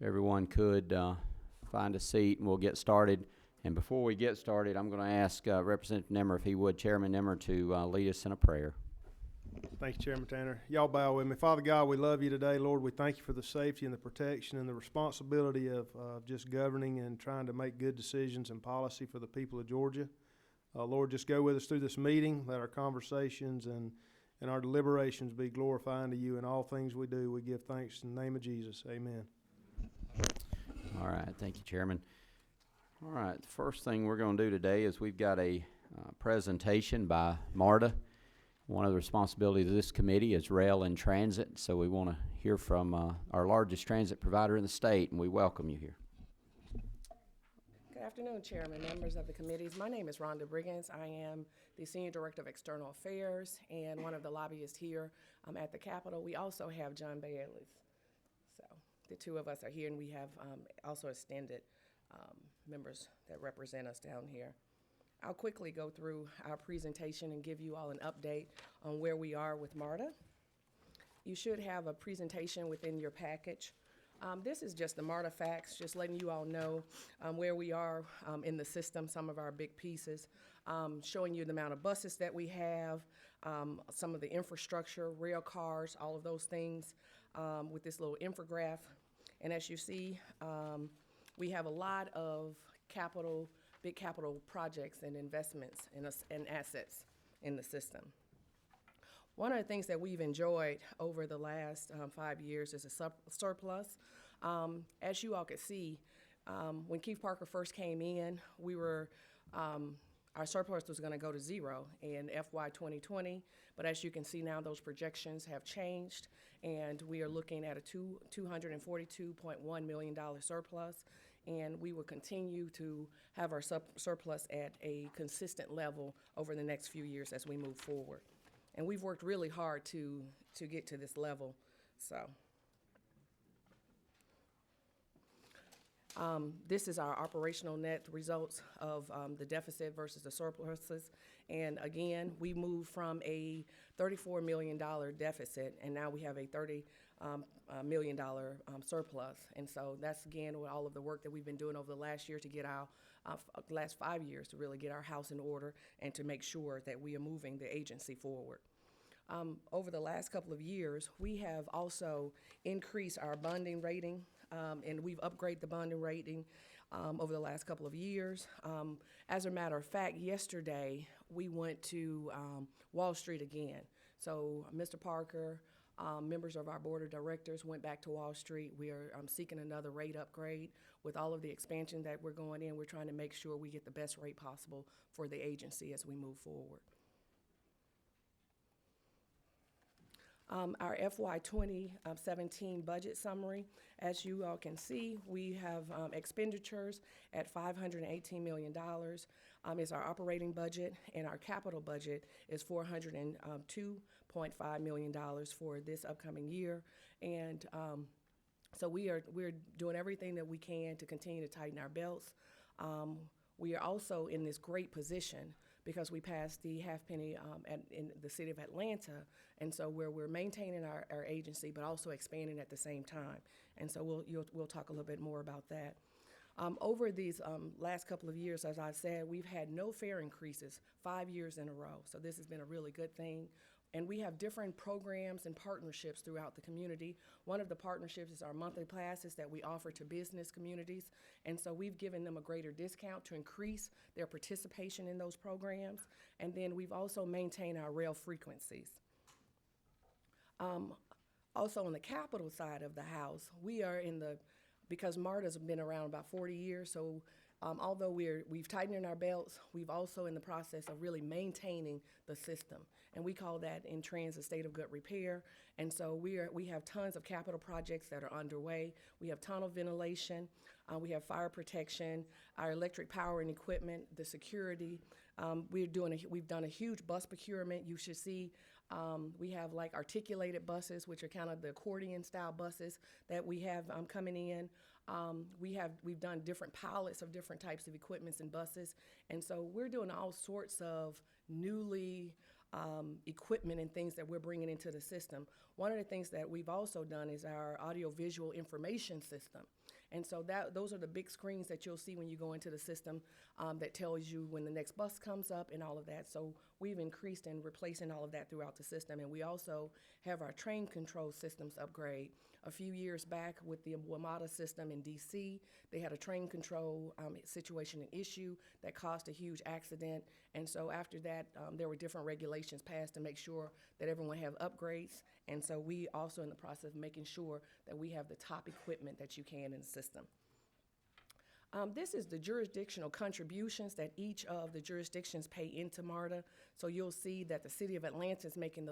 Everyone could find a seat and we'll get started. And before we get started, I'm going to ask Representative Nimmer, if he would, Chairman Nimmer, to lead us in a prayer. Thank you, Chairman Tanner. Y'all bow with me. Father God, we love you today. Lord, we thank you for the safety and the protection and the responsibility of just governing and trying to make good decisions and policy for the people of Georgia. Lord, just go with us through this meeting. Let our conversations and our deliberations be glorifying to you. In all things we do, we give thanks in the name of Jesus. Amen. All right. Thank you, Chairman. All right. The first thing we're going to do today is we've got a presentation by MARTA. One of the responsibilities of this committee is rail and transit, so we want to hear from our largest transit provider in the state, and we welcome you here. Good afternoon, Chairman, members of the committees. My name is Rhonda Briggins. I am the Senior Director of External Affairs and one of the lobbyists here at the Capitol. We also have John Bailey. So the two of us are here, and we have also extended members that represent us down here. I'll quickly go through our presentation and give you all an update on where we are with MARTA. You should have a presentation within your package. This is just the MARTA facts, just letting you all know where we are in the system, some of our big pieces, showing you the amount of buses that we have, some of the infrastructure, rail cars, all of those things with this little infograph. And as you see, we have a lot of big capital projects and investments and assets in the system. One of the things that we've enjoyed over the last 5 years is a surplus. As you all could see, when Keith Parker first came in, our surplus was going to go to zero in FY 2020, but as you can see now, those projections have changed, and we are looking at a $242.1 million surplus, and we will continue to have our surplus at a consistent level over the next few years as we move forward. And we've worked really hard to get to this level. So this is our operational net results of the deficit versus the surpluses. And again, we moved from a $34 million deficit, and now we have a $30 million surplus. And so that's, again, with all of the work that we've been doing over the last year to get our last 5 years to really get our house in order and to make sure that we are moving the agency forward. Over the last couple of years, we have also increased our bonding rating, and we've upgraded the bonding rating over the last couple of years. As a matter of fact, yesterday we went to Wall Street again. So Mr. Parker, members of our board of directors went back to Wall Street. We are seeking another rate upgrade. With all of the expansion that we're going in, we're trying to make sure we get the best rate possible for the agency as we move forward. Our FY 2017 budget summary, as you all can see, we have expenditures at $518 million is our operating budget, and our capital budget is $402.5 million for this upcoming year. And so we're doing everything that we can to continue to tighten our belts. We are also in this great position because we passed the half penny in the city of Atlanta, and so we're maintaining our agency but also expanding at the same time. And so we'll talk a little bit more about that. Over these last couple of years, as I said, we've had no fare increases 5 years in a row, so this has been a really good thing. And we have different programs and partnerships throughout the community. One of the partnerships is our monthly passes that we offer to business communities. And so we've given them a greater discount to increase their participation in those programs. And then we've also maintained our rail frequencies. Also on the capital side of the house, we are because MARTA's been around about 40 years, so although we've tightened our belts, we've also in the process of really maintaining the system. And we call that in transit state of good repair. And so we have tons of capital projects that are underway. We have tunnel ventilation, we have fire protection, our electric power and equipment, the security. We've done a huge bus procurement. You should see we have like articulated buses, which are kind of the accordion style buses that we have coming in. We've done different pilots of different types of equipments and buses, and so we're doing all sorts of newly equipment and things that we're bringing into the system. One of the things that we've also done is our audiovisual information system. And so those are the big screens that you'll see when you go into the system, that tells you when the next bus comes up and all of that. So we've increased and replacing all of that throughout the system. And we also have our train control systems upgrade. A few years back with the WMATA system in DC, they had a train control situation and issue that caused a huge accident. And so after that, there were different regulations passed to make sure that everyone have upgrades. And so we also in the process of making sure that we have the top equipment that you can in the system. This is the jurisdictional contributions that each of the jurisdictions pay into MARTA. So you'll see that the City of Atlanta is making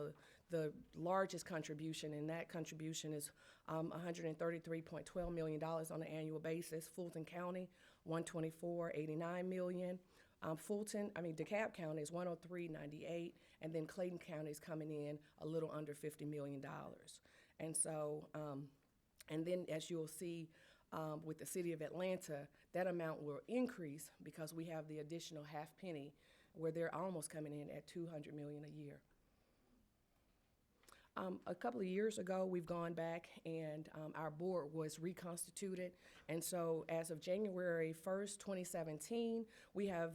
the largest contribution, and that contribution is $133.12 million on an annual basis. Fulton County, $124.89 million. DeKalb County is $103.98, and then Clayton County is coming in a little under $50 million. And so, and then as you'll see, with the City of Atlanta, that amount will increase because we have the additional half penny where they're almost coming in at $200 million a year. A couple of years ago, we've gone back and our board was reconstituted. And so as of January 1st, 2017, we have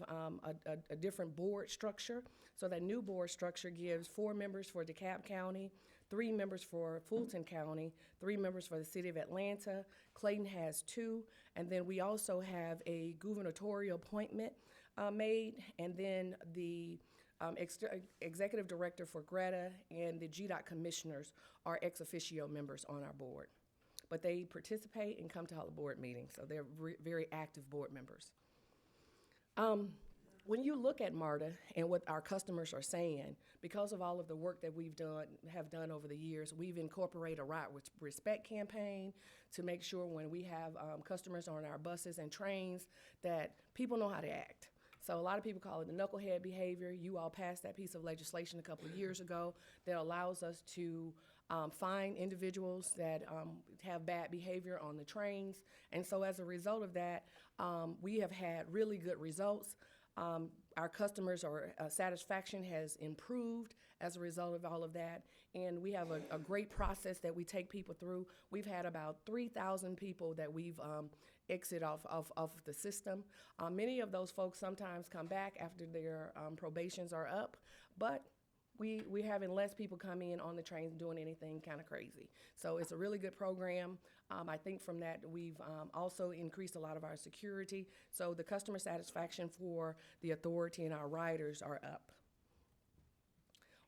a different board structure. So that new board structure gives 4 members for DeKalb County, 3 members for Fulton County, 3 members for the City of Atlanta. Clayton has 2. And then we also have a gubernatorial appointment made. And then the executive director for Greta and the GDOT commissioners are ex officio members on our board. But they participate and come to all the board meetings, so they're very active board members. When you look at MARTA and what our customers are saying, because of all of the work that we've have done over the years, we've incorporated a Right with Respect campaign to make sure when we have customers on our buses and trains that people know how to act. So a lot of people call it the knucklehead behavior. You all passed that piece of legislation a couple of years ago that allows us to fine individuals that have bad behavior on the trains. And so as a result of that, we have had really good results. Our customers' satisfaction has improved as a result of all of that. And we have a great process that we take people through. We've had about 3,000 people that we've exit off the system. Many of those folks sometimes come back after their probations are up, but we're having less people come in on the trains doing anything kind of crazy. So it's a really good program. I think from that we've also increased a lot of our security. So the customer satisfaction for the authority and our riders are up.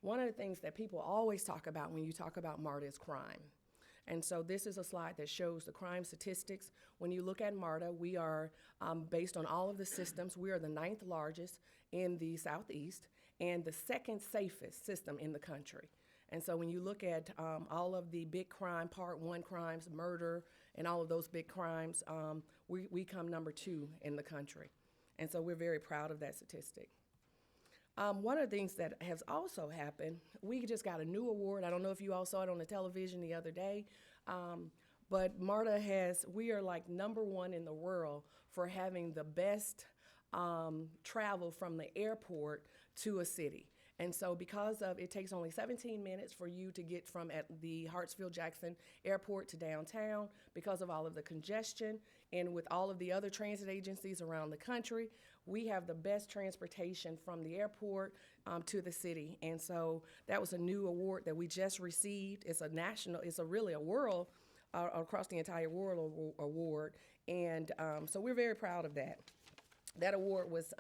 One of the things that people always talk about when you talk about MARTA is crime. And so this is a slide that shows the crime statistics. When you look at MARTA, we are, based on all of the systems, we are the 9th largest in the Southeast and the 2nd safest system in the country. And so when you look at all of the big crime, Part 1 crimes, murder, and all of those big crimes, we come number 2 in the country. And so we're very proud of that statistic. One of the things that has also happened, we just got a new award. I don't know if you all saw it on the television the other day, but MARTA we are like number 1 in the world for having the best travel from the airport to a city. And so because of, it takes only 17 minutes for you to get from at the Hartsfield-Jackson Airport to downtown because of all of the congestion. And with all of the other transit agencies around the country, we have the best transportation from the airport to the city. And so that was a new award that we just received. It's a national, it's really a world, across the entire world award. And so we're very proud of that. That award was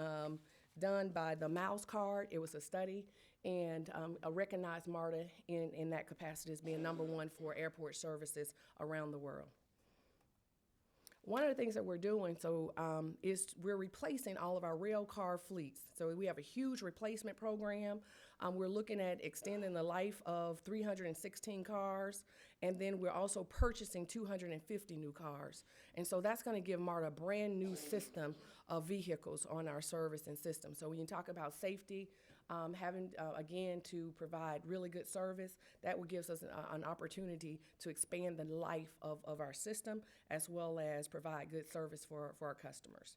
done by the Mouse Card. It was a study and recognized MARTA in that capacity as being number 1 for airport services around the world. One of the things that we're doing is we're replacing all of our rail car fleets. So we have a huge replacement program. We're looking at extending the life of 316 cars, and then we're also purchasing 250 new cars. And so that's going to give MARTA a brand new system of vehicles on our service and system. So when you talk about safety, having, again, to provide really good service, that will give us an opportunity to expand the life of our system as well as provide good service for our customers.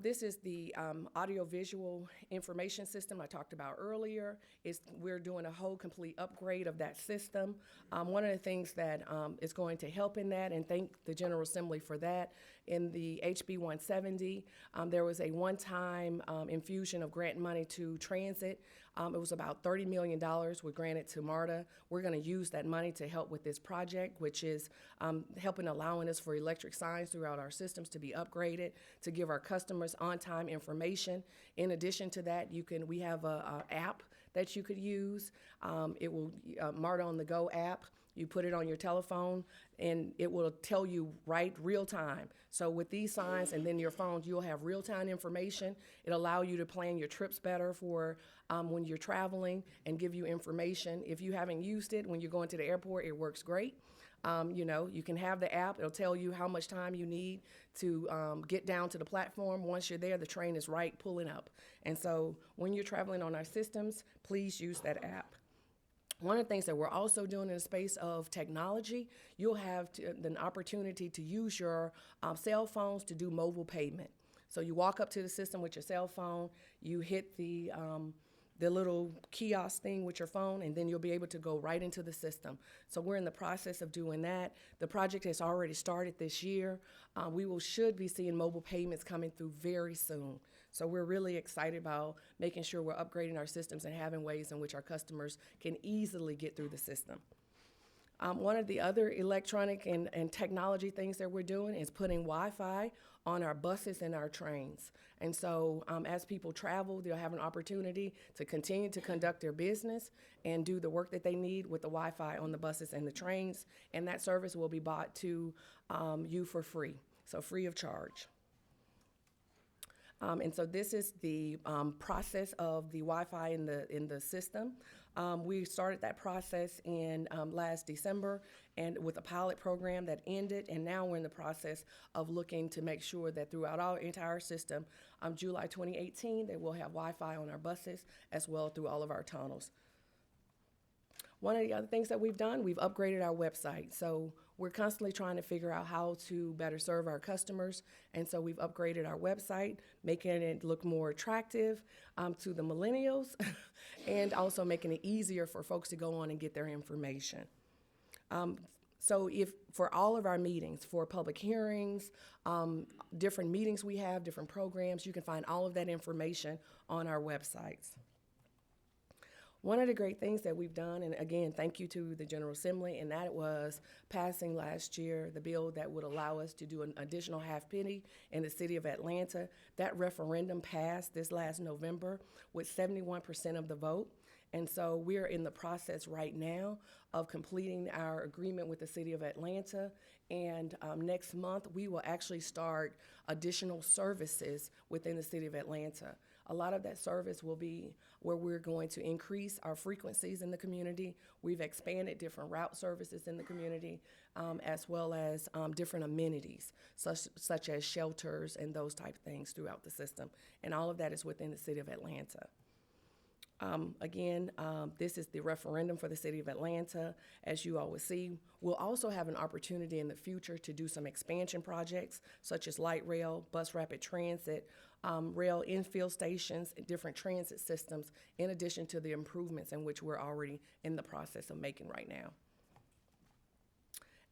This is the audiovisual information system I talked about earlier. We're doing a whole complete upgrade of that system. One of the things that is going to help in that, and thank the General Assembly for that, in the HB 170, there was a one-time infusion of grant money to transit. It was about $30 million was granted to MARTA. We're going to use that money to help with this project, which is allowing us for electric signs throughout our systems to be upgraded, to give our customers on-time information. In addition to that, we have a app that you could use. It will, MARTA on the Go app. You put it on your telephone, and it will tell you real time. So with these signs and then your phones, you'll have real-time information. It'll allow you to plan your trips better for when you're traveling and give you information. If you haven't used it when you're going to the airport, it works great. You can have the app. It'll tell you how much time you need to get down to the platform. Once you're there, the train is pulling up. And so when you're traveling on our systems, please use that app. One of the things that we're also doing in the space of technology, you'll have an opportunity to use your cell phones to do mobile payment. So you walk up to the system with your cell phone, you hit the little kiosk thing with your phone, and then you'll be able to go right into the system. So we're in the process of doing that. The project has already started this year. Should be seeing mobile payments coming through very soon. So we're really excited about making sure we're upgrading our systems and having ways in which our customers can easily get through the system. One of the other electronic and technology things that we're doing is putting Wi-Fi on our buses and our trains. And so as people travel, they'll have an opportunity to continue to conduct their business and do the work that they need with the Wi-Fi on the buses and the trains. And that service will be bought to you for free, so free of charge. And so this is the process of the Wi-Fi in the system. We started that process in last December, and with a pilot program that ended, and now we're in the process of looking to make sure that throughout our entire system, July 2018, that we'll have Wi-Fi on our buses as well through all of our tunnels. One of the other things that we've done, we've upgraded our website. So we're constantly trying to figure out how to better serve our customers. And so we've upgraded our website, making it look more attractive to the millennials and also making it easier for folks to go on and get their information. So for all of our meetings, for public hearings, different meetings we have, different programs, you can find all of that information on our websites. One of the great things that we've done, and again, thank you to the General Assembly, and that was passing last year the bill that would allow us to do an additional half penny in the city of Atlanta. That referendum passed this last November with 71% of the vote. And so we're in the process right now of completing our agreement with the city of Atlanta. And next month, we will actually start additional services within the city of Atlanta. A lot of that service will be where we're going to increase our frequencies in the community. We've expanded different route services in the community, as well as different amenities, such as shelters and those type of things throughout the system. And all of that is within the city of Atlanta. This is the referendum for the city of Atlanta. As you all will see, we'll also have an opportunity in the future to do some expansion projects, such as light rail, bus rapid transit, rail infill stations, and different transit systems, in addition to the improvements in which we're already in the process of making right now.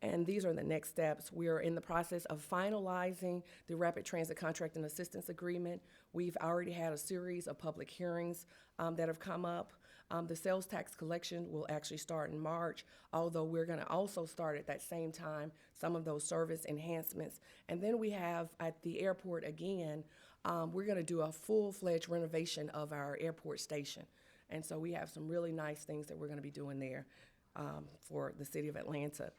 And these are the next steps. We are in the process of finalizing the Rapid Transit Contract and Assistance Agreement. We've already had a series of public hearings that have come up. The sales tax collection will actually start in March, although we're going to also start at that same time some of those service enhancements. And then we have at the airport again, we're going to do a full-fledged renovation of our airport station. And so we have some really nice things that we're going to be doing there for the city of Atlanta.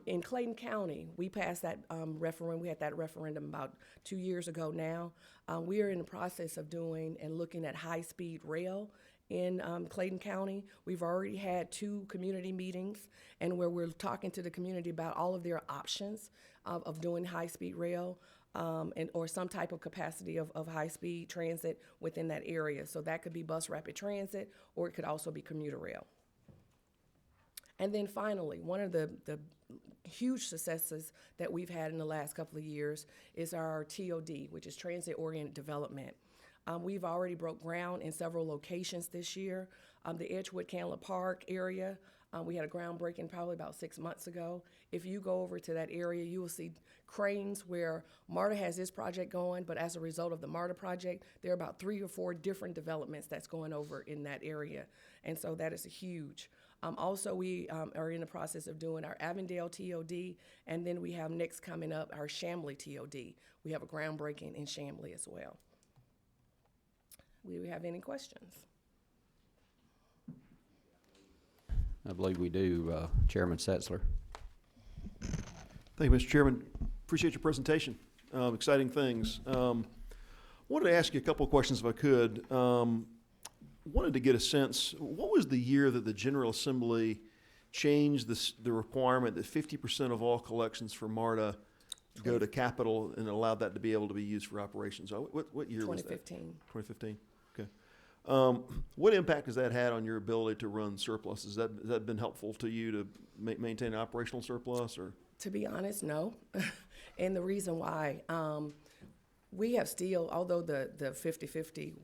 In Clayton County, we passed that referendum. We had that referendum about 2 years ago now. We are in the process of doing and looking at high-speed rail in Clayton County. We've already had 2 community meetings, and where we're talking to the community about all of their options of doing high-speed rail or some type of capacity of high-speed transit within that area. So that could be bus rapid transit, or it could also be commuter rail. And then finally, one of the huge successes that we've had in the last couple of years is our TOD, which is Transit Oriented Development. We've already broke ground in several locations this year. The Edgewood Candler Park area, we had a groundbreaking probably about 6 months ago. If you go over to that area, you will see cranes where MARTA has this project going, but as a result of the MARTA project, there are about 3 or 4 different developments that's going over in that area. And so that is a huge. Also, we are in the process of doing our Avondale TOD, and then we have next coming up our Chamblee TOD. We have a groundbreaking in Chamblee as well. Do we have any questions? I believe we do, Chairman Setzler. Thank you, Mr. Chairman. Appreciate your presentation. Exciting things. Wanted to ask you a couple of questions if I could. Wanted to get a sense, what was the year that the General Assembly changed the requirement that 50% of all collections for MARTA go to capital and allowed that to be able to be used for operations? What year was that? 2015. 2015, okay. What impact has that had on your ability to run surpluses? Has that been helpful to you to maintain an operational surplus, or? To be honest, no. And the reason why, we have still, although the 50-50,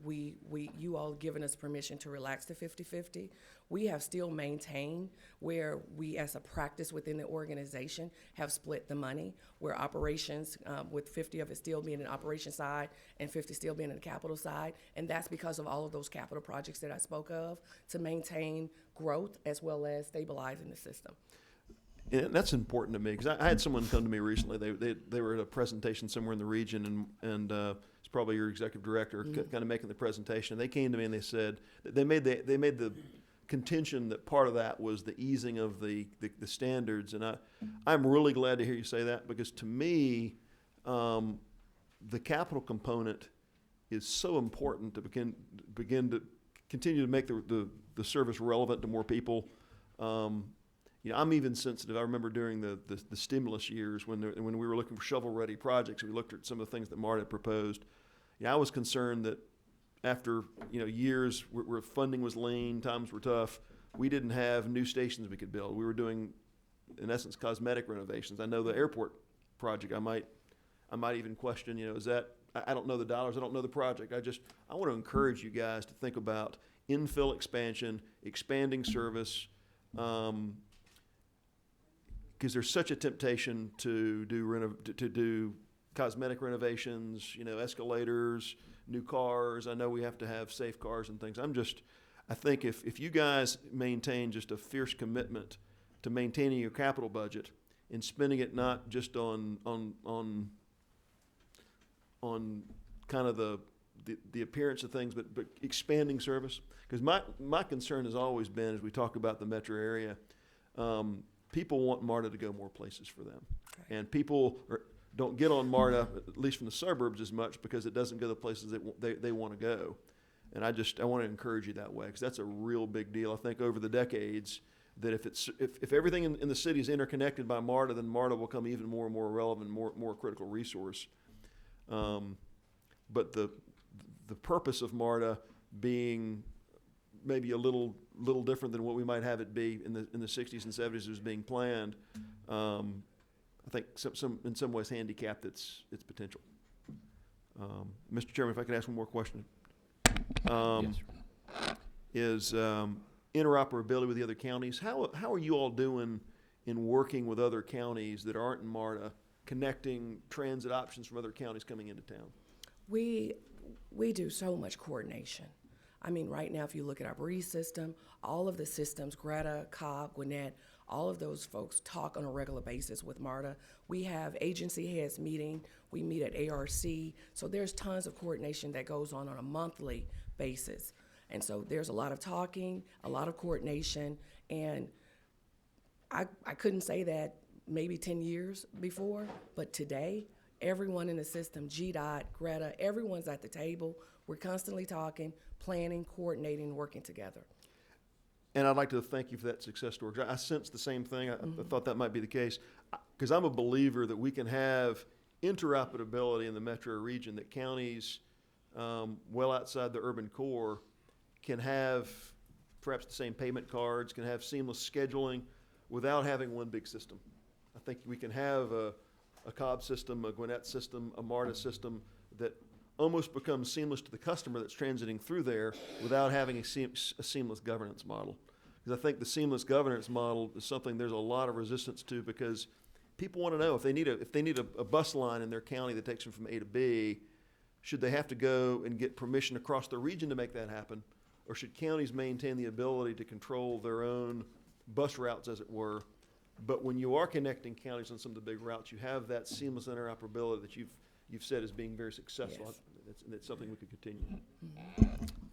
you all given us permission to relax the 50-50, we have still maintained where we, as a practice within the organization, have split the money, where operations, with 50 of it still being an operation side and 50 still being in the capital side. And that's because of all of those capital projects that I spoke of to maintain growth as well as stabilizing the system. And that's important to me, because I had someone come to me recently. They were at a presentation somewhere in the region, and it's probably your executive director kind of making the presentation. They came to me and they said that they made the contention that part of that was the easing of the standards. And I'm really glad to hear you say that, because to me, the capital component is so important to begin to continue to make the service relevant to more people. I'm even sensitive. I remember during the stimulus years when we were looking for shovel-ready projects, we looked at some of the things that MARTA had proposed. I was concerned that after years where funding was lean, times were tough, we didn't have new stations we could build. We were doing, in essence, cosmetic renovations. I know the airport project, I might even question, is that, I don't know the dollars, I don't know the project. I want to encourage you guys to think about infill expansion, expanding service, because there's such a temptation to do cosmetic renovations, escalators, new cars. I know we have to have safe cars and things. I think if you guys maintain just a fierce commitment to maintaining your capital budget and spending it not just on kind of the appearance of things, but expanding service. Because my concern has always been, as we talk about the metro area, people want MARTA to go more places for them. Okay. And people don't get on MARTA, at least from the suburbs, as much because it doesn't go the places that they want to go. And I want to encourage you that way, because that's a real big deal. I think over the decades that if everything in the city is interconnected by MARTA, then MARTA will become even more and more relevant, more critical resource. But the purpose of MARTA being maybe a little different than what we might have it be in the 60s and 70s as was being planned, I think in some ways handicapped its potential. Mr. Chairman, if I could ask one more question. Yes, sir. Is interoperability with the other counties. How are you all doing in working with other counties that aren't in MARTA, connecting transit options from other counties coming into town? We do so much coordination. I mean, right now, if you look at our Breeze system, all of the systems, Greta, Cobb, Gwinnett, all of those folks talk on a regular basis with MARTA. We have agency heads meeting. We meet at ARC. So there's tons of coordination that goes on a monthly basis. And so there's a lot of talking, a lot of coordination. And I couldn't say that maybe 10 years before, but today, everyone in the system, GDOT, Greta, everyone's at the table. We're constantly talking, planning, coordinating, working together. And I'd like to thank you for that success story. I sense the same thing. I thought that might be the case, because I'm a believer that we can have interoperability in the metro region, that counties well outside the urban core can have perhaps the same payment cards, can have seamless scheduling, without having one big system. I think we can have a Cobb system, a Gwinnett system, a MARTA system that almost becomes seamless to the customer that's transiting through there without having a seamless governance model. Because I think the seamless governance model is something there's a lot of resistance to, because people want to know if they need a bus line in their county that takes them from A to B, should they have to go and get permission across the region to make that happen? Or should counties maintain the ability to control their own bus routes, as it were? But when you are connecting counties on some of the big routes, you have that seamless interoperability that you've said is being very successful. Yes. That's something we could continue.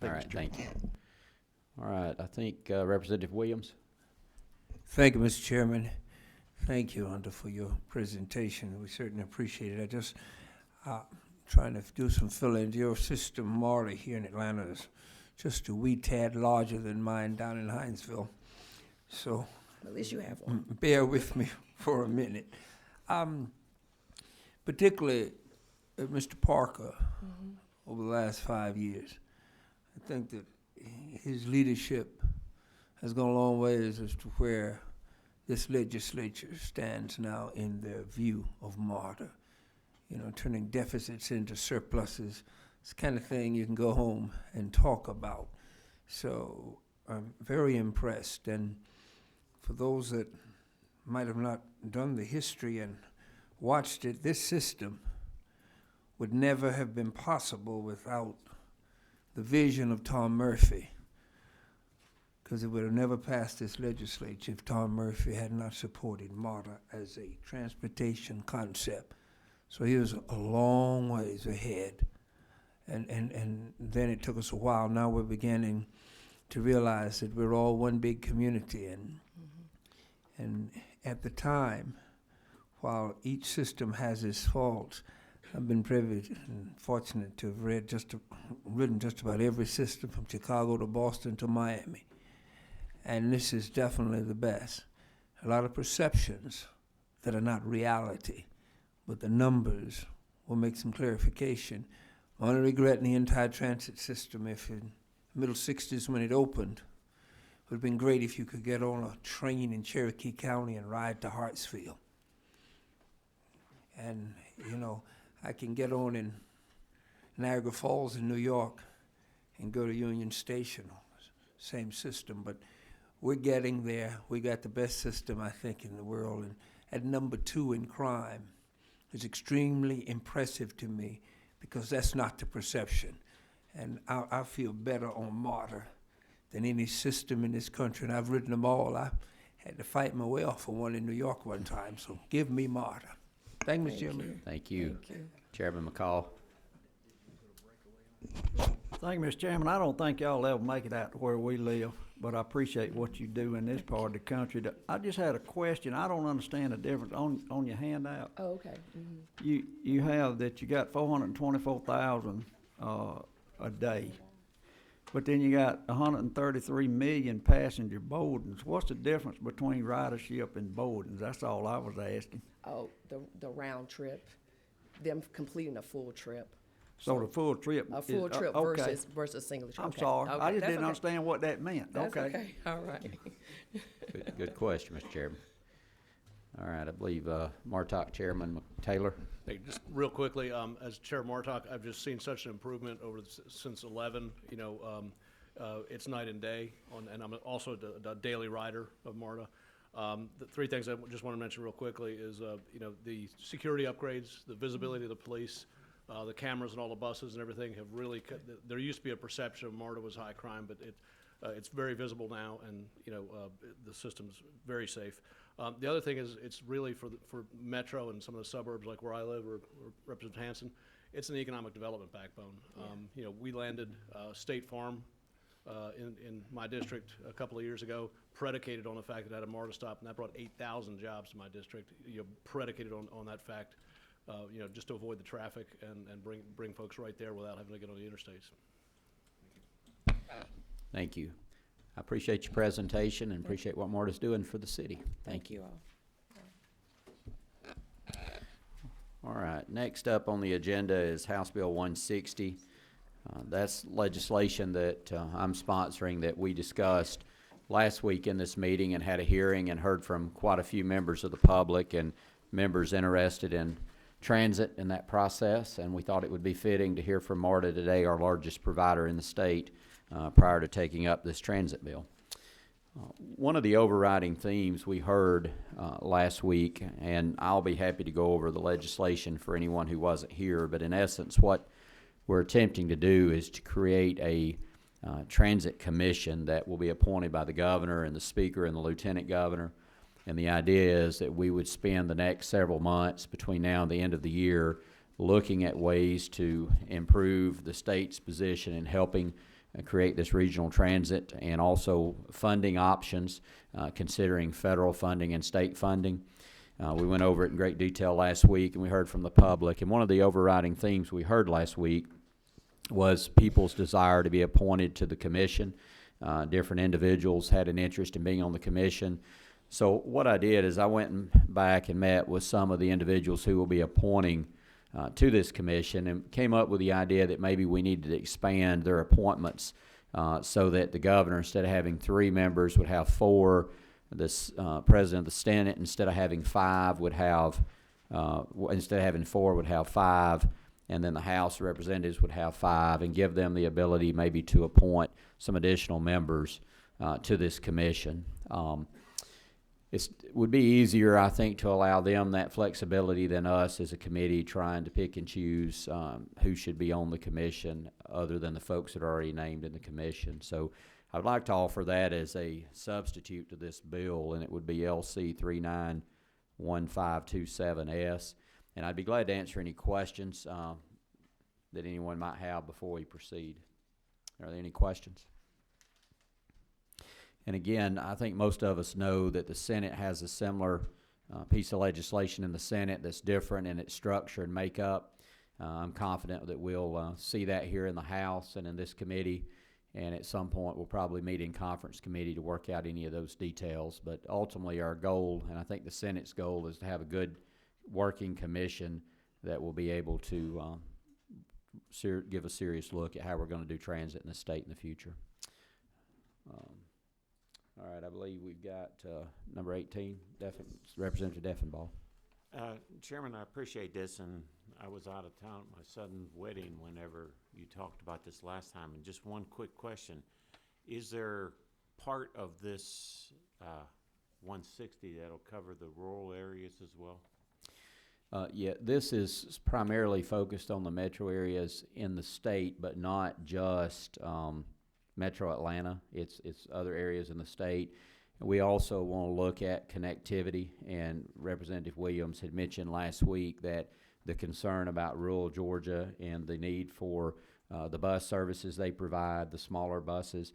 All right, thank you. All right, I think Representative Williams. Thank you, Mr. Chairman. Thank you, Hunter, for your presentation. We certainly appreciate it. I just trying to do some fill-ins. Your system, MARTA, here in Atlanta is just a wee tad larger than mine down in Hinesville. So At least you have one. bear with me for a minute. Particularly Mr. Parker, over the last 5 years, I think that his leadership has gone a long ways as to where this legislature stands now in their view of MARTA. You know, turning deficits into surpluses. It's the kind of thing you can go home and talk about. So I'm very impressed. And for those that might have not done the history and watched it, this system would never have been possible without the vision of Tom Murphy, because it would have never passed this legislature if Tom Murphy had not supported MARTA as a transportation concept. So he was a long ways ahead. And then it took us a while. Now we're beginning to realize that we're all one big community. And at the time, while each system has its faults, I've been privileged and fortunate to have ridden just about every system from Chicago to Boston to Miami. And this is definitely the best. A lot of perceptions that are not reality, but the numbers will make some clarification. My only regret in the entire transit system, if in the middle 60s when it opened, it would have been great if you could get on a train in Cherokee County and ride to Hartsfield. And, you know, I can get on in Niagara Falls in New York and go to Union Station, same system, but we're getting there. We got the best system, I think, in the world. And at number 2 in crime is extremely impressive to me, because that's not the perception. And I feel better on MARTA than any system in this country, and I've ridden them all. I had to fight my way off of one in New York one time, so give me MARTA. Thank you, Mr. Chairman. Thank you. Thank you. Chairman McCall. Thank you, Mr. Chairman. I don't think y'all ever make it out to where we live, but I appreciate what you do in this part of the country. I just had a question. I don't understand the difference on your handout. Oh, okay. Mhm. You have that you got 424,000 a day, but then you got 133 million passenger boardings. What's the difference between ridership and boardings? That's all I was asking. Oh, the round trip, them completing a full trip. So the full trip A full is, trip okay. versus single trip. I'm Okay. sorry. Okay, I just that's didn't okay. understand what that meant. That's Okay. okay. All right. Good question, Mr. Chairman. All right, I believe Martok Chairman Taylor. Hey, just real quickly, as Chair Martok, I've just seen such an improvement since 11. You know, it's night and day, and I'm also the daily rider of MARTA. The 3 things I just want to mention real quickly is, you know, the security upgrades, the visibility of the police, the cameras and all the buses and everything have really. There used to be a perception of MARTA was high crime, but it's very visible now, and you know the system's very safe. The other thing is it's really for Metro and some of the suburbs like where I live or Representative Hansen, it's an economic development backbone. You know, we landed State Farm in my district a couple of years ago, predicated on the fact that it had a MARTA stop, and that brought 8,000 jobs to my district. You know, predicated on that fact. You know, just to avoid the traffic and bring folks right there without having to get on the interstates. Thank you. I appreciate your presentation and appreciate what MARTA's doing for the city. Thank you. all. All right, next up on the agenda is House Bill 160. That's legislation that I'm sponsoring that we discussed last week in this meeting and had a hearing and heard from quite a few members of the public and members interested in transit in that process, and we thought it would be fitting to hear from MARTA today, our largest provider in the state, prior to taking up this transit bill. One of the overriding themes we heard last week, and I'll be happy to go over the legislation for anyone who wasn't here, but in essence what we're attempting to do is to create a transit commission that will be appointed by the governor and the speaker and the lieutenant governor. And the idea is that we would spend the next several months between now and the end of the year looking at ways to improve the state's position in helping create this regional transit, and also funding options, considering federal funding and state funding. We went over it in great detail last week, and we heard from the public. And one of the overriding themes we heard last week was people's desire to be appointed to the commission. Different individuals had an interest in being on the commission. So what I did is I went back and met with some of the individuals who will be appointing to this commission, and came up with the idea that maybe we needed to expand their appointments so that the governor, instead of having 3 members, would have 4. The president of the Senate, instead of having 5, would have, instead of having 4, would have 5. And then the House of Representatives would have 5, and give them the ability maybe to appoint some additional members to this commission. It would be easier, I think, to allow them that flexibility than us as a committee trying to pick and choose who should be on the commission other than the folks that are already named in the commission. So I would like to offer that as a substitute to this bill, and it would be LC 391527S. And I'd be glad to answer any questions that anyone might have before we proceed. Are there any questions? And again, I think most of us know that the Senate has a similar piece of legislation in the Senate that's different in its structure and makeup. I'm confident that we'll see that here in the House and in this committee, and at some point we'll probably meet in conference committee to work out any of those details. But ultimately our goal, and I think the Senate's goal, is to have a good working commission that will be able to give a serious look at how we're going to do transit in the state in the future. All right, I believe we've got number 18, Representative Deffenbaugh. Chairman, I appreciate this, and I was out of town at my son's wedding whenever you talked about this last time. And just one quick question. Is there part of this 160 that'll cover the rural areas as well? Yeah, this is primarily focused on the metro areas in the state, but not just Metro Atlanta. It's other areas in the state. And we also want to look at connectivity, and Representative Williams had mentioned last week that the concern about rural Georgia and the need for the bus services they provide, the smaller buses.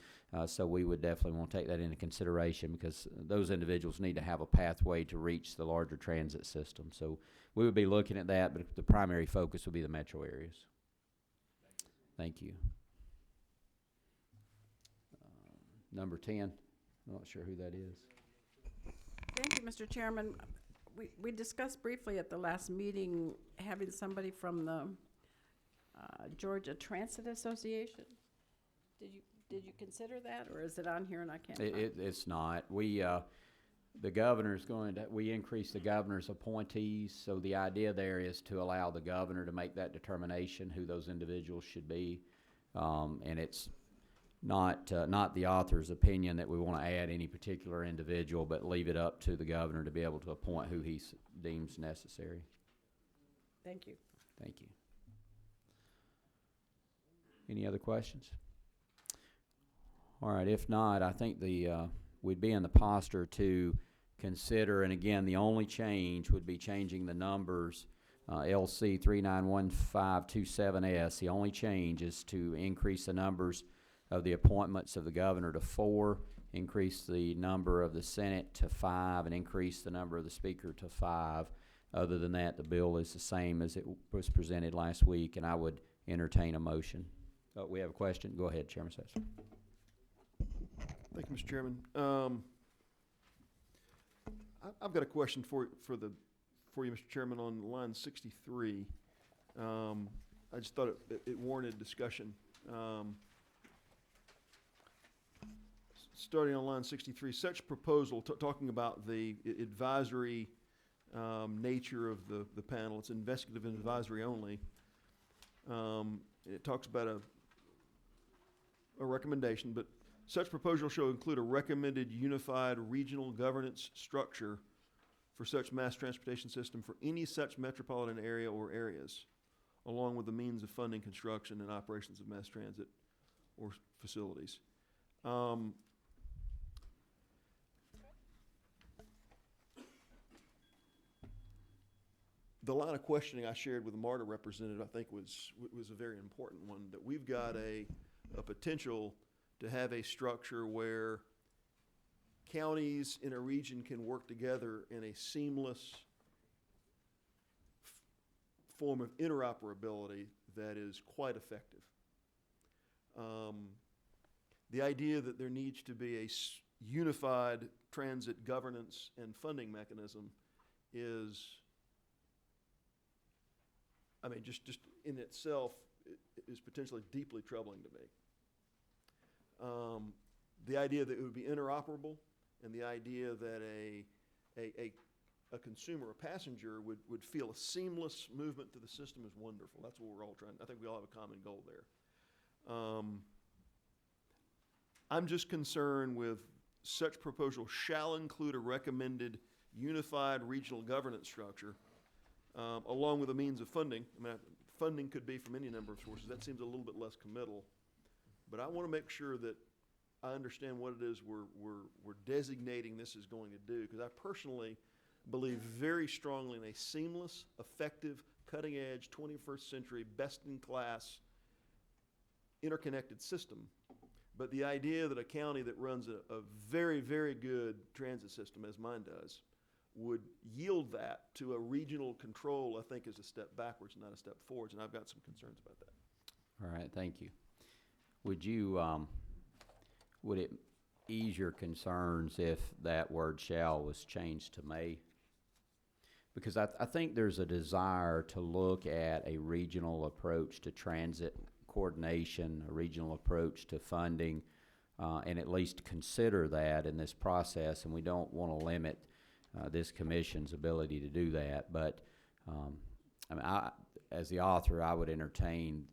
So we would definitely want to take that into consideration, because those individuals need to have a pathway to reach the larger transit system. So we would be looking at that, but the primary focus would be the metro areas. Thank you. Number 10, I'm not sure who that is. Thank you, Mr. Chairman. We discussed briefly at the last meeting having somebody from the Georgia Transit Association. Did you consider that, or is it on here and I can't find it? It's not. We the governor's going to, we increase the governor's appointees, so the idea there is to allow the governor to make that determination who those individuals should be, and it's not the author's opinion that we want to add any particular individual, but leave it up to the governor to be able to appoint who he deems necessary. Thank you. Thank you. Any other questions? All right, if not, I think we'd be in the posture to consider, and again, the only change would be changing the numbers, LC 391527S. The only change is to increase the numbers of the appointments of the governor to 4, increase the number of the Senate to 5, and increase the number of the speaker to 5. Other than that, the bill is the same as it was presented last week, and I would entertain a motion. Oh, we have a question. Go ahead, Chairman Sessions. Thank you, Mr. Chairman. I've got a question for you, Mr. Chairman, on line 63. I just thought it warranted discussion. starting on line 63, such proposal, talking about the advisory nature of the panel, it's investigative and advisory only. It talks about a recommendation, but such proposal shall include a recommended unified regional governance structure for such mass transportation system for any such metropolitan area or areas, along with the means of funding construction and operations of mass transit or facilities. The line of questioning I shared with the MARTA representative, I think was a very important one, that we've got a potential to have a structure where counties in a region can work together in a seamless form of interoperability that is quite effective. The idea that there needs to be a unified transit governance and funding mechanism is, I mean, just in itself is potentially deeply troubling to me. The idea that it would be interoperable, and the idea that a consumer, a passenger, would feel a seamless movement through the system is wonderful. That's what we're all trying. I think we all have a common goal there. I'm just concerned with such proposal shall include a recommended unified regional governance structure, along with a means of funding. I mean, funding could be from any number of sources. That seems a little bit less committal. But I want to make sure that I understand what it is we're designating this is going to do, because I personally believe very strongly in a seamless, effective, cutting-edge, 21st century, best-in-class, interconnected system. But the idea that a county that runs a very, very good transit system, as mine does, would yield that to a regional control, I think, is a step backwards, not a step forwards, and I've got some concerns about that. All right, thank you. Would you, would it ease your concerns if that word shall was changed to may? Because I think there's a desire to look at a regional approach to transit coordination, a regional approach to funding, and at least consider that in this process, and we don't want to limit this commission's ability to do that. But I mean, as the author, I would entertain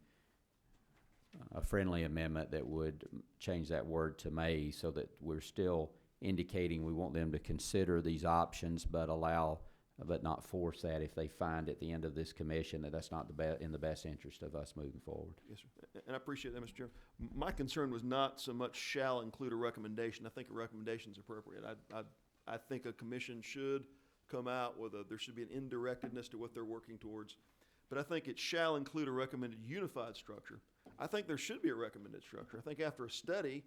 a friendly amendment that would change that word to may, so that we're still indicating we want them to consider these options, but not force that if they find at the end of this commission that that's not in the best interest of us moving forward. Yes, sir. And I appreciate that, Mr. Chairman. My concern was not so much shall include a recommendation. I think a recommendation is appropriate. I think a commission should come out with there should be an indirectedness to what they're working towards. But I think it shall include a recommended unified structure. I think there should be a recommended structure. I think after a study,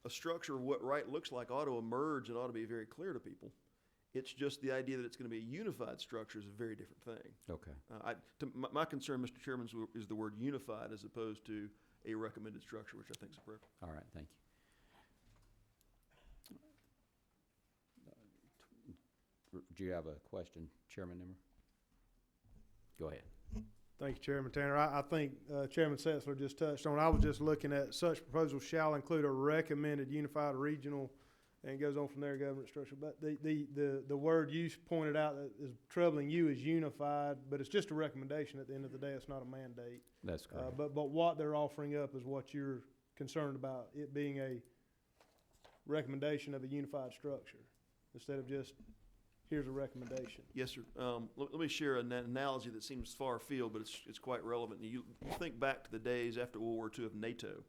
a structure of what right looks like ought to emerge and ought to be very clear to people. It's just the idea that it's going to be a unified structure is a very different thing. Okay. My concern, Mr. Chairman, is the word unified as opposed to a recommended structure, which I think is appropriate. All right, thank you. Do you have a question, Chairman Nimmer? Go ahead. Thank you, Chairman Tanner. I think Chairman Setzler just touched on. I was just looking at such proposal shall include a recommended unified regional, and it goes on from there, government structure. But the word you pointed out that is troubling you is unified, but it's just a recommendation at the end of the day. It's not a mandate. That's correct. But what they're offering up is what you're concerned about, it being a recommendation of a unified structure instead of just here's a recommendation. Yes, sir. Let me share an analogy that seems far afield, but it's quite relevant. You think back to the days after World War II of NATO.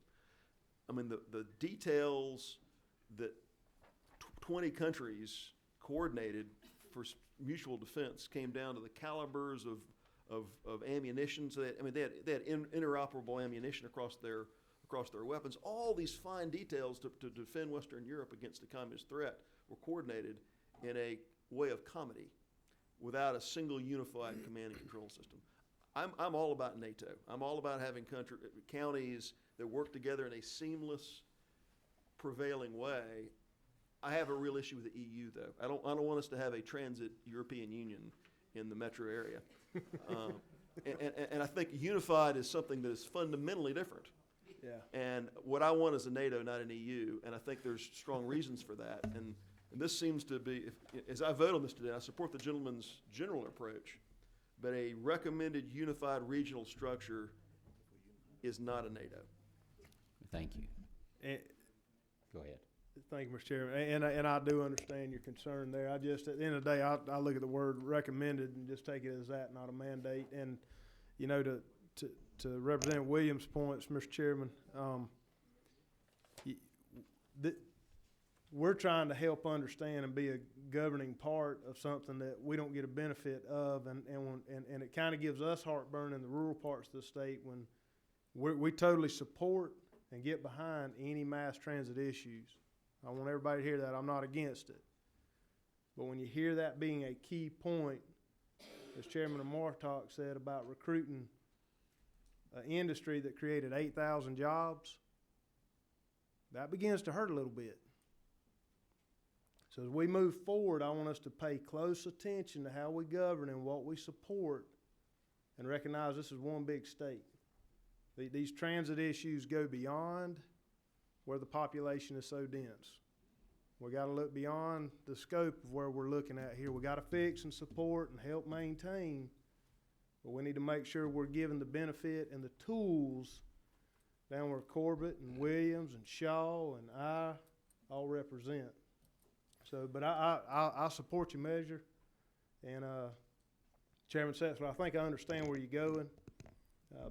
I mean, the details that 20 countries coordinated for mutual defense came down to the calibers of ammunition. So they had interoperable ammunition across their weapons. All these fine details to defend Western Europe against a communist threat were coordinated in a way of comedy without a single unified command and control system. I'm all about NATO. I'm all about having counties that work together in a seamless, prevailing way. I have a real issue with the EU, though. I don't want us to have a transit European Union in the metro area. And I think unified is something that is fundamentally different. Yeah. And what I want is a NATO, not an EU, and I think there's strong reasons for that. And this seems to be, as I vote on this today, I support the gentleman's general approach, but a recommended unified regional structure is not a NATO. Thank you. And, Go ahead. thank you, Mr. Chairman, and I do understand your concern there. I just, at the end of the day, I look at the word recommended and just take it as that, not a mandate. And, you know, to Representative Williams' points, Mr. Chairman, we're trying to help understand and be a governing part of something that we don't get a benefit of, and it kind of gives us heartburn in the rural parts of the state when we totally support and get behind any mass transit issues. I want everybody to hear that. I'm not against it. But when you hear that being a key point, as Chairman Martok said about recruiting an industry that created 8,000 jobs, that begins to hurt a little bit. So as we move forward, I want us to pay close attention to how we govern and what we support and recognize this is one big state. These transit issues go beyond where the population is so dense. We got to look beyond the scope of where we're looking at here. We got to fix and support and help maintain, but we need to make sure we're giving the benefit and the tools down where Corbett and Williams and Shaw and I all represent. So, but I support your measure, and Chairman Setzler, I think I understand where you're going,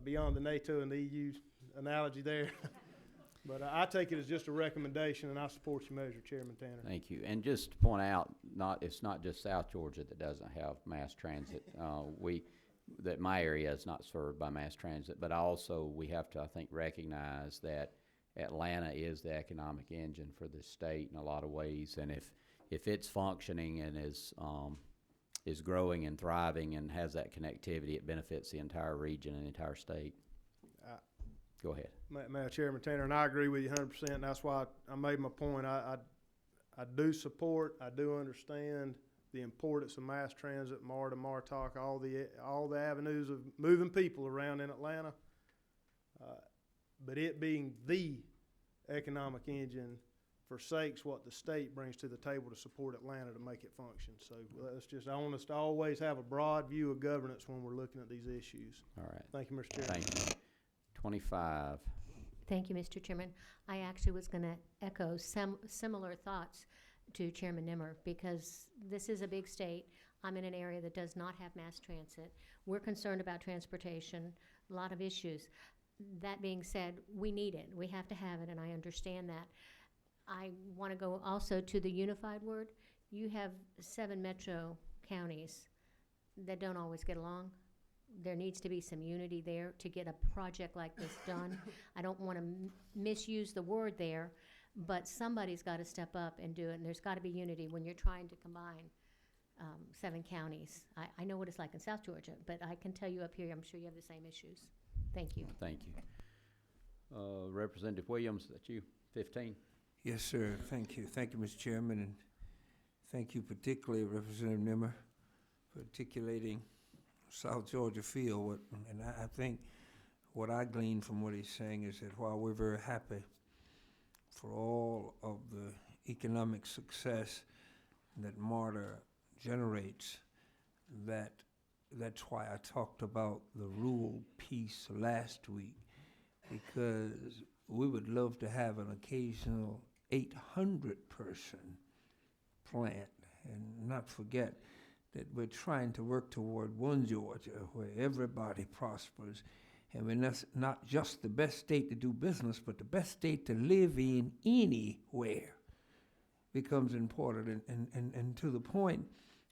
beyond the NATO and the EU analogy there. But I take it as just a recommendation, and I support your measure, Chairman Tanner. Thank you. And just to point out, it's not just South Georgia that doesn't have mass transit. That my area is not served by mass transit, but we have to, I think, recognize that Atlanta is the economic engine for this state in a lot of ways, and if it's functioning and is growing and thriving and has that connectivity, it benefits the entire region and the entire state. Go ahead. Madam Chairman Tanner, and I agree with you 100%, and that's why I made my point. I do support, I do understand the importance of mass transit, MARTA, MARTOC, all the avenues of moving people around in Atlanta. But it being the economic engine forsakes what the state brings to the table to support Atlanta to make it function. So I want us to always have a broad view of governance when we're looking at these issues. All right. Thank you, Mr. Chairman. Thank you. 25. Thank you, Mr. Chairman. I actually was going to echo similar thoughts to Chairman Nimmer, because this is a big state. I'm in an area that does not have mass transit. We're concerned about transportation, a lot of issues. That being said, we need it. We have to have it, and I understand that. I want to go also to the unified word. You have 7 metro counties that don't always get along. There needs to be some unity there to get a project like this done. I don't want to misuse the word there, but somebody's got to step up and do it, and there's got to be unity when you're trying to combine 7 counties. I know what it's like in South Georgia, but I can tell you up here, I'm sure you have the same issues. Thank you. Thank you. Representative Williams, that's you, 15. Yes, sir. Thank you. Thank you, Mr. Chairman, and thank you particularly, Representative Nimmer, for articulating South Georgia feel. And I think what I glean from what he's saying is that while we're very happy for all of the economic success that MARTA generates, that's why I talked about the rural piece last week, because we would love to have an occasional 800-person plant, and not forget that we're trying to work toward one Georgia where everybody prospers, and we're not just the best state to do business, but the best state to live in anywhere becomes important. And to the point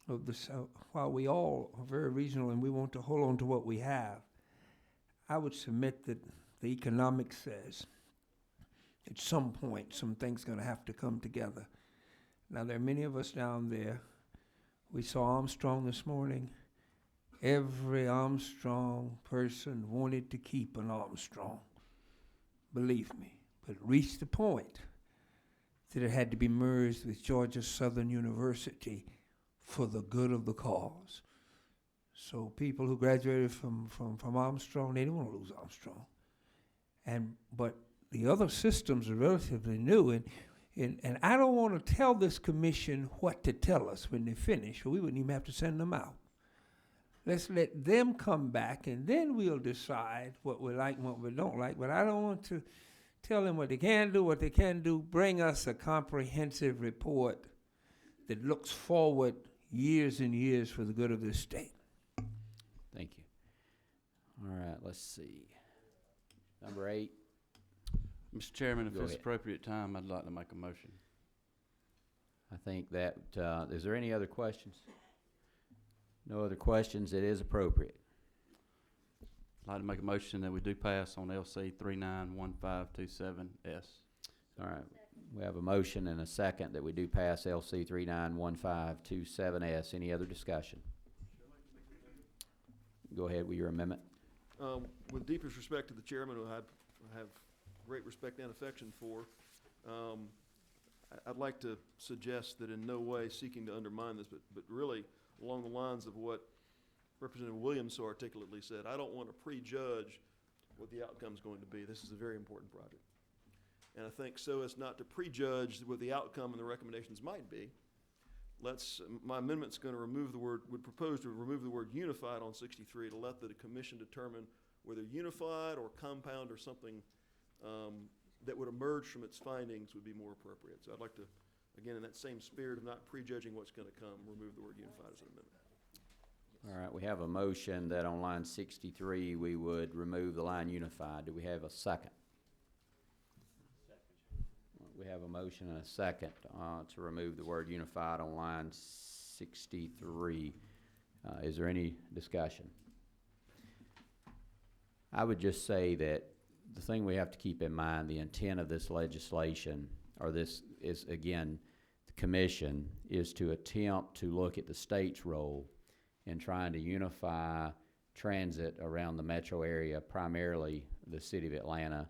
of this, while we all are very regional and we want to hold on to what we have, I would submit that the economics says at some point some things going to have to come together. Now, there are many of us down there. We saw Armstrong this morning. Every Armstrong person wanted to keep an Armstrong, believe me, but it reached the point that it had to be merged with Georgia Southern University for the good of the cause. So people who graduated from Armstrong, they didn't want to lose Armstrong. But the other systems are relatively new, and I don't want to tell this commission what to tell us when they finish. We wouldn't even have to send them out. Let's let them come back, and then we'll decide what we like and what we don't like. But I don't want to tell them what they can do, what they can do. Bring us a comprehensive report that looks forward years and years for the good of this state. Thank you. All right, let's see. Number 8. Mr. Chairman, if Go it's ahead. appropriate time, I'd like to make a motion. I think that, is there any other questions? No other questions, it is appropriate. I'd like to make a motion that we do pass on LC 391527S. All right, we have a motion and a second that we do pass LC 391527S. Any other discussion? Go ahead with your amendment. With deepest respect to the chairman, who I have great respect and affection for, I'd like to suggest that in no way seeking to undermine this, but really along the lines of what Representative Williams so articulately said, I don't want to prejudge what the outcome's going to be. This is a very important project. And I think so as not to prejudge what the outcome and the recommendations might be, my amendment's going to would propose to remove the word unified on 63 to let the commission determine whether unified or compound or something that would emerge from its findings would be more appropriate. So I'd like to, again, in that same spirit of not prejudging what's going to come, remove the word unified as an amendment. All right, we have a motion that on line 63, we would remove the line unified. Do we have a second? We have a motion and a second to remove the word unified on line 63. Is there any discussion? I would just say that the thing we have to keep in mind, the intent of this legislation, or this is, again, the commission, is to attempt to look at the state's role in trying to unify transit around the metro area, primarily the city of Atlanta.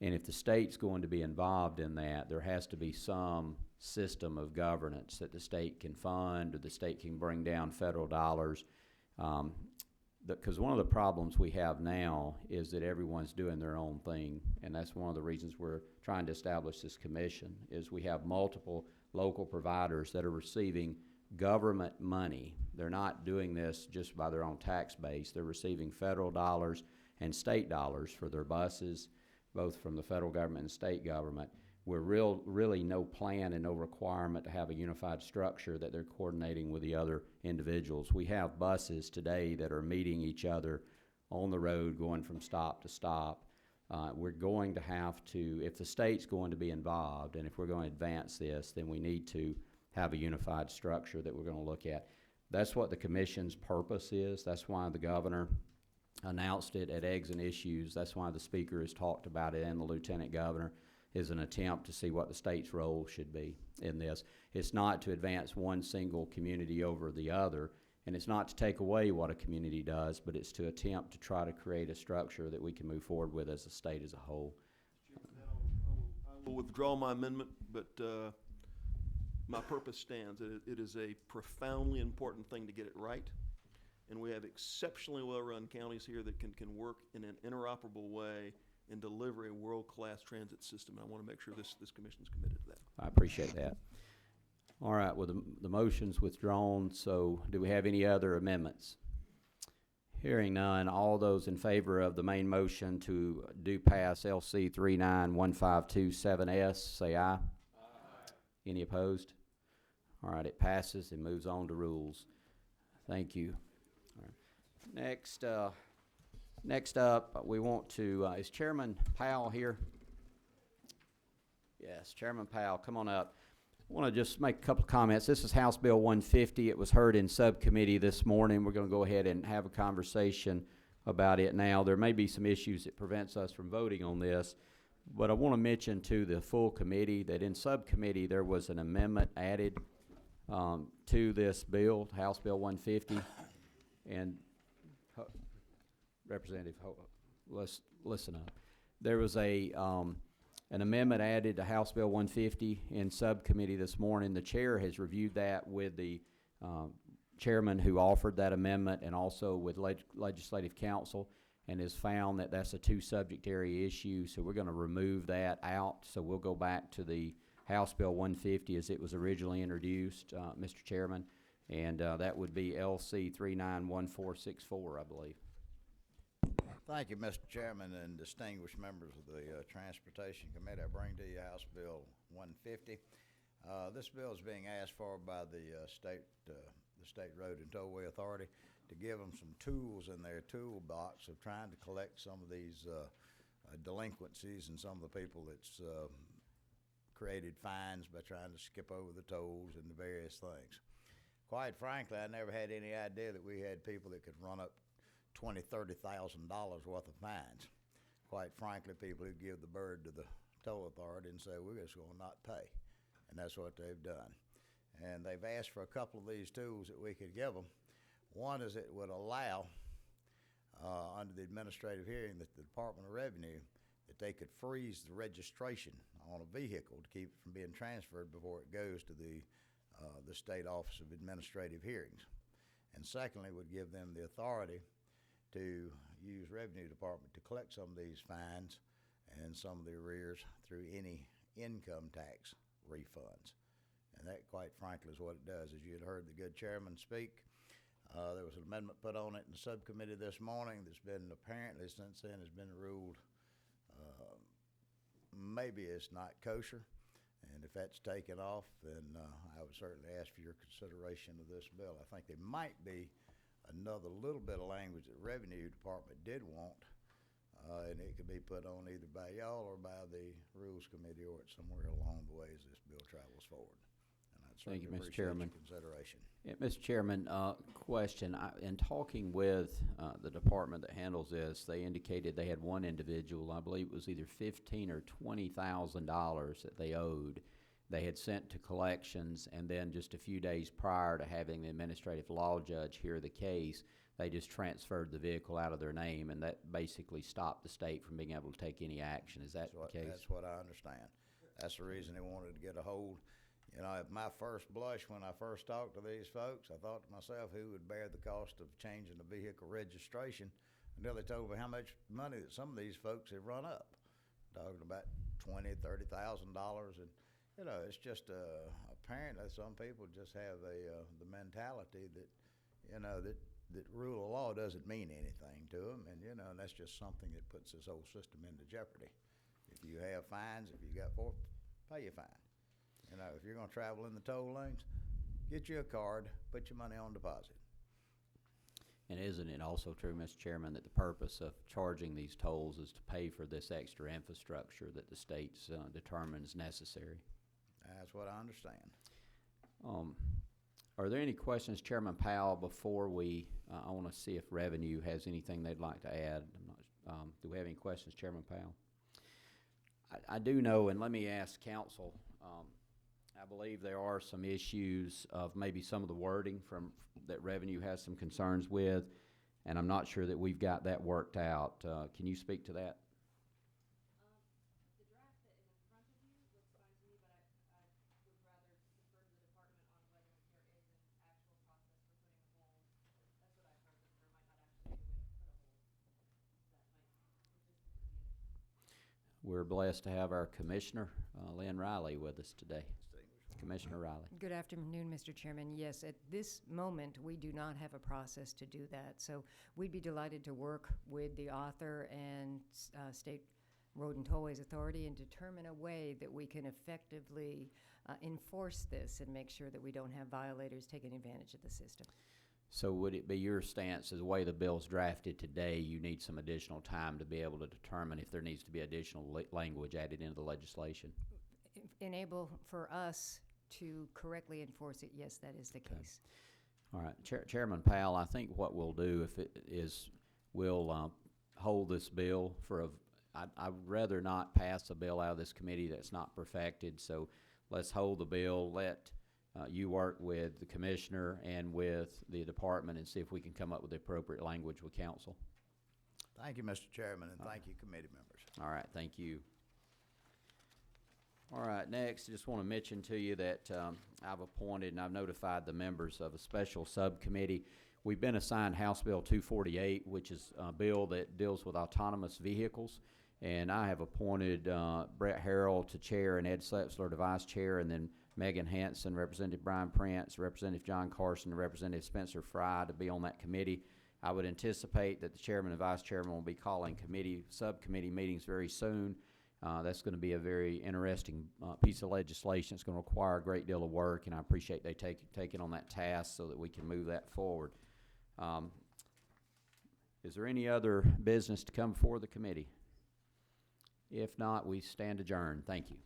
And if the state's going to be involved in that, there has to be some system of governance that the state can fund or the state can bring down federal dollars. Because one of the problems we have now is that everyone's doing their own thing, and that's one of the reasons we're trying to establish this commission, is we have multiple local providers that are receiving government money. They're not doing this just by their own tax base. They're receiving federal dollars and state dollars for their buses, both from the federal government and state government. We're really no plan and no requirement to have a unified structure that they're coordinating with the other individuals. We have buses today that are meeting each other on the road, going from stop to stop. We're going to have to, if the state's going to be involved and if we're going to advance this, then we need to have a unified structure that we're going to look at. That's what the commission's purpose is. That's why the governor announced it at Eggs and Issues. That's why the speaker has talked about it, and the lieutenant governor, is an attempt to see what the state's role should be in this. It's not to advance one single community over the other, and it's not to take away what a community does, but it's to attempt to try to create a structure that we can move forward with as a state as a whole. I will withdraw my amendment, but my purpose stands. It is a profoundly important thing to get it right, and we have exceptionally well-run counties here that can work in an interoperable way and deliver a world-class transit system. And I want to make sure this commission's committed to that. I appreciate that. All right, well, the motion's withdrawn, so do we have any other amendments? Hearing none, all those in favor of the main motion to do pass LC 391527S, say aye. Aye. Any opposed? All right, it passes and moves on to rules. Thank you. All right. Next up, we want to, is Chairman Powell here? Yes, Chairman Powell, come on up. I want to just make a couple of comments. This is House Bill 150. It was heard in subcommittee this morning. We're going to go ahead and have a conversation about it now. There may be some issues that prevents us from voting on this, but I want to mention to the full committee that in subcommittee there was an amendment added to this bill, House Bill 150, and Representative, let's listen up. There was an amendment added to House Bill 150 in subcommittee this morning. The chair has reviewed that with the chairman who offered that amendment and also with Legislative Counsel. and has found that that's a two subject area issue, so we're gonna remove that out. So we'll go back to the House Bill 150 as it was originally introduced, Mr. Chairman, and that would be LC 391464, I believe. Thank you, Mr. Chairman and distinguished members of the Transportation Committee. I bring to you House Bill 150. This bill is being asked for by the State Road and Tollway Authority to give them some tools in their toolbox of trying to collect some of these delinquencies and some of the people that's created fines by trying to skip over the tolls and the various things. Quite frankly, I never had any idea that we had people that could run up $20,000–$30,000 worth of fines. Quite frankly, people who give the bird to the toll authority and say, we're just going to not pay. And that's what they've done. And they've asked for a couple of these tools that we could give them. One is it would allow, under the administrative hearing, that the Department of Revenue, that they could freeze the registration on a vehicle to keep it from being transferred before it goes to the State Office of Administrative Hearings. And secondly, would give them the authority to use Revenue Department to collect some of these fines and some of the arrears through any income tax refunds. And that, quite frankly, is what it does. As you had heard the good chairman speak, there was an amendment put on it in the subcommittee this morning that's been apparently since then has been ruled maybe it's not kosher. And if that's taken off, then I would certainly ask for your consideration of this bill. I think there might be another little bit of language that the Revenue Department did want, and it could be put on either by y'all or by the Rules Committee or somewhere along the way as this bill travels forward. And I'd Thank you, certainly Mr. appreciate Chairman. your consideration. Yeah, Mr. Chairman, question. In talking with the department that handles this, they indicated they had one individual, I believe it was either $15,000 or $20,000 that they owed. They had sent to collections, and then just a few days prior to having the administrative law judge hear the case, they just transferred the vehicle out of their name, and that basically stopped the state from being able to take any action. Is that the case? That's what I understand. That's the reason they wanted to get a hold. You know, at my first blush, when I first talked to these folks, I thought to myself, who would bear the cost of changing the vehicle registration? Until they told me how much money that some of these folks have run up, talking about $20,000, $30,000, and you know, it's just apparently some people just have the mentality that, you know, that rule of law doesn't mean anything to them, and you know, and that's just something that puts this whole system into jeopardy. If you have fines, if you got pay your fine. You know, if you're going to travel in the toll lanes, get you a card, put your money on deposit. And isn't it also true, Mr. Chairman, that the purpose of charging these tolls is to pay for this extra infrastructure that the state's determines necessary? That's what I understand. Are there any questions, Chairman Powell, before we, I want to see if Revenue has anything they'd like to add. Do we have any questions, Chairman Powell? I do know, and let me ask council, I believe there are some issues of maybe some of the wording that Revenue has some concerns with, and I'm not sure that we've got that worked out. Can you speak to that? The draft that is in front of you looks fine to me, but I would rather defer to the department on whether there is an actual process for putting a hold. That's what I've heard, that there might not actually be a way to put a hold. We're blessed to have our Commissioner, Lynn Riley, with us today. Commissioner Riley. Good afternoon, Mr. Chairman. Yes, at this moment, we do not have a process to do that. So we'd be delighted to work with the author and State Road and Tollways Authority and determine a way that we can effectively enforce this and make sure that we don't have violators taking advantage of the system. So would it be your stance, as the way the bill's drafted today, you need some additional time to be able to determine if there needs to be additional language added into the legislation? Enable for us to correctly enforce it, yes, that is the case. All right, Chairman Powell, I think what we'll do if it is, we'll hold this bill for I'd rather not pass a bill out of this committee that's not perfected, so let's hold the bill, let you work with the commissioner and with the department and see if we can come up with the appropriate language with council. Thank you, Mr. Chairman, and thank you, committee members. All right, thank you. All right, next, I just want to mention to you that I've appointed and I've notified the members of a special subcommittee. we've been assigned House Bill 248, which is a bill that deals with autonomous vehicles. And I have appointed Brett Harrell to chair and Ed Setzler to vice chair, and then Megan Hanson, Representative Brian Prince, Representative John Carson, and Representative Spencer Fry to be on that committee. I would anticipate that the chairman and vice chairman will be calling subcommittee meetings very soon. That's going to be a very interesting piece of legislation. It's going to require a great deal of work, and I appreciate they taking on that task so that we can move that forward. Is there any other business to come before the committee? If not, we stand adjourned. Thank you.